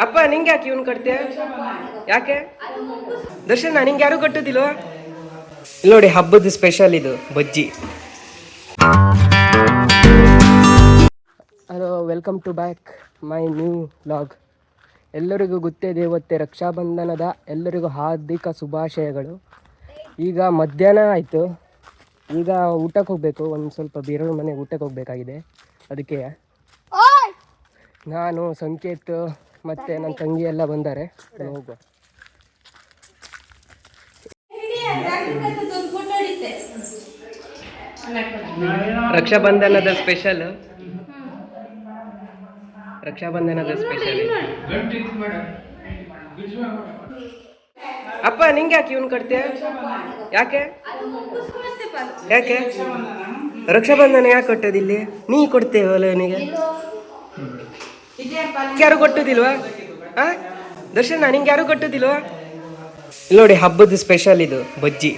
ಅಪ್ಪ ನಿಂಗೆ ಯಾಕೆ ಇವನು ಕಟ್ತೀಯ? ಯಾಕೆ ದರ್ಶನ ನಿಂಗೆ ಯಾರು ಕಟ್ಟುದಿಲ್ವಾ? ಇಲ್ಲಿ ನೋಡಿ ಹಬ್ಬದ ಸ್ಪೆಷಲ್ ಇದು ಬಜ್ಜಿ. Hello, welcome to back my new vlog. ಎಲ್ಲರಿಗೂ ಗೊತ್ತಿದೆ ಇವತ್ತೇ ರಕ್ಷಾಬಂಧನದ ಎಲ್ಲರಿಗೂ ಹಾರ್ದಿಕ ಶುಭಾಶಯಗಳು. ಈಗ ಮಧ್ಯಾಹ್ನ ಆಯಿತು, ಈಗ ಊಟಕ್ಕೆ ಹೋಗಬೇಕು. ಒಂದು ಸ್ವಲ್ಪ ಬೇರೆಯವ್ರ ಮನೆಗೆ ಊಟಕ್ಕೆ ಹೋಗಬೇಕಾಗಿದೆ. ಅದಕ್ಕೆ ನಾನು, ಸಂಕೇತ್ ಮತ್ತು ನನ್ನ ತಂಗಿ ಎಲ್ಲ ಬಂದ್ದಾರೆ. ಹೋಗುವ. ರಕ್ಷಾಬಂಧನದ ಸ್ಪೆಷಲ್ ಅಪ್ಪ ನಿಂಗೆ ಯಾಕೆ ಇವನು ಕಟ್ತೀಯ? ಯಾಕೆ ಯಾಕೆ ರಕ್ಷಾಬಂಧನ ಯಾಕೆ ಕೊಟ್ಟದಿಲ್ಲಿ? ನೀ ಕೊಡ್ತೇವಲ್ಲ ಅವನಿಗೆ, ಯಾರು ಕೊಟ್ಟುದಿಲ್ವಾ? ದರ್ಶನ ನಿಂಗೆ ಯಾರು ಕೊಟ್ಟುದಿಲ್ವಾ? ಇಲ್ಲಿ ನೋಡಿ ಹಬ್ಬದ ಸ್ಪೆಷಲ್ ಇದು ಬಜ್ಜಿ.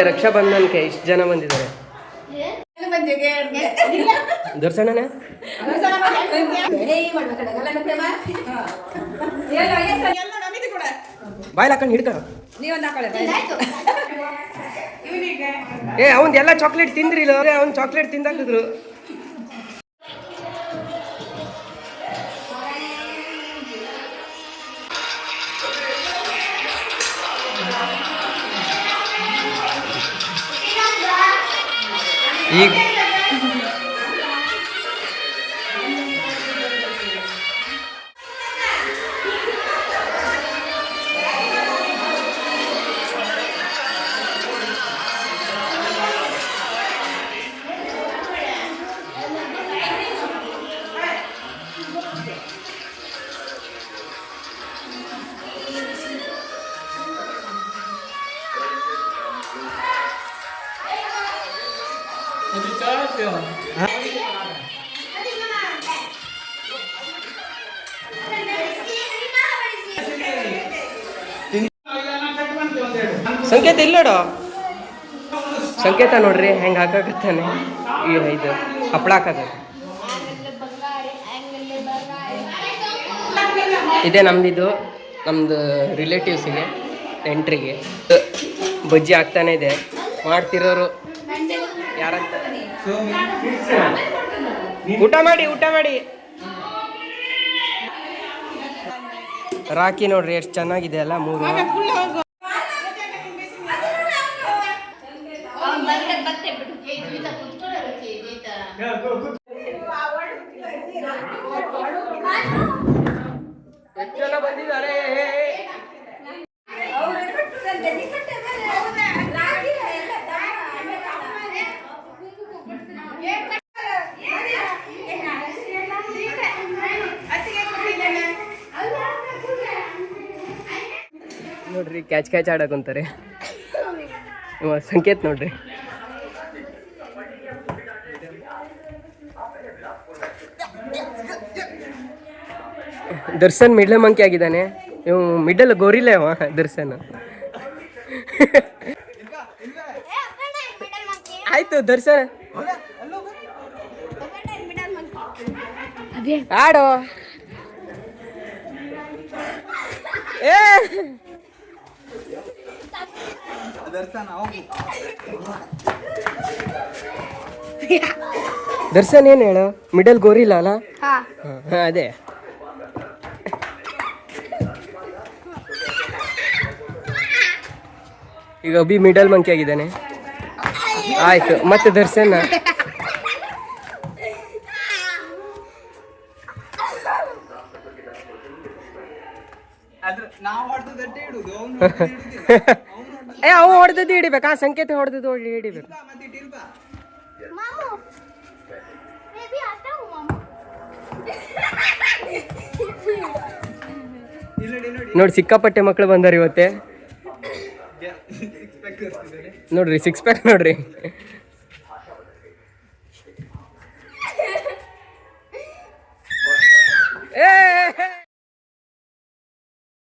ರಕ್ಷಾಬಂಧನಕ್ಕೆ ಇಷ್ಟು ಜನ ಬಂದಿದ್ದಾರೆ. ದರ್ಶನನೇ ಬಾಯ್ಲ್ ಹಾಕೊಂಡು ಹಿಡ್ಕ. ಅವನ್ ಎಲ್ಲ ಚಾಕ್ಲೇಟ್ ತಿಂದ್ರಿಲ್ಲ, ಅವ್ನು ಚಾಕ್ಲೇಟ್ ತಿಂದಾಕಿದ್ರು. ಈಗ ಸಂಕೇತ ಇಲ್ಲೋಡ ಸಂಕೇತ ನೋಡ್ರಿ ಹೆಂಗೆ ಹಾಕಾಕತ್ತಾನೆ. ಇದು ಹಪ್ಪಳ ಹಾಕತ್ತೆ. ಇದೇ ನಮ್ದಿದು, ನಮ್ದು ರಿಲೇಟಿವ್ಸಿಗೆ ಎಂಟ್ರಿಗೆ ಬಜ್ಜಿ ಆಗ್ತಾನೆ ಇದೆ. ಮಾಡ್ತಿರೋರು ಯಾರಂತ ಊಟ ಮಾಡಿ ಊಟ ಮಾಡಿ. ರಾಖಿ ನೋಡ್ರಿ ಎಷ್ಟು ಚೆನ್ನಾಗಿದೆ ಅಲ್ಲ, 3. ಎಷ್ಟು ಜನ ಬಂದಿದ್ದಾರೆ? ನೋಡ್ರಿ ಕ್ಯಾಚ್ ಕ್ಯಾಚ್ ಆಡಕ್ಕಂತಾರೆ. ಸಂಕೇತ್ ನೋಡ್ರಿ. ದರ್ಶನ್ ಮಿಡ್ಲ್ ಮಂಕಿ ಆಗಿದ್ದಾನೆ. ಇವು ಮಿಡಲ್ ಗೋರಿಲ್ಲ ಅವ ದರ್ಶನ್. ಆಯ್ತು ದರ್ಶನ್ ಆಡೋ. ಏ ದರ್ಶನ್ ಏನ್ ಹೇಳು, ಮಿಡಲ್ ಗೋರಿಲ್ಲ ಅಲ್ಲ? ಅದೇ ಈಗ ಅಭಿ ಮಿಡಲ್ ಮಂಕಿ ಆಗಿದ್ದಾನೆ. ಆಯ್ತು ಮತ್ತೆ ದರ್ಶನ್ ಅವ ಹೊಡೆದದ್ದು ಹಿಡಿಬೇಕು, ಆ ಸಂಕೇತ ಹೊಡೆದದ್ದು ಹಿಡಿಬೇಕು. ನೋಡಿ ಸಿಕ್ಕಾಪಟ್ಟೆ ಮಕ್ಕಳು ಬಂದಾರ ಇವತ್ತೆ. ನೋಡ್ರಿ 6 ಪ್ಯಾಕ್ ನೋಡ್ರಿ.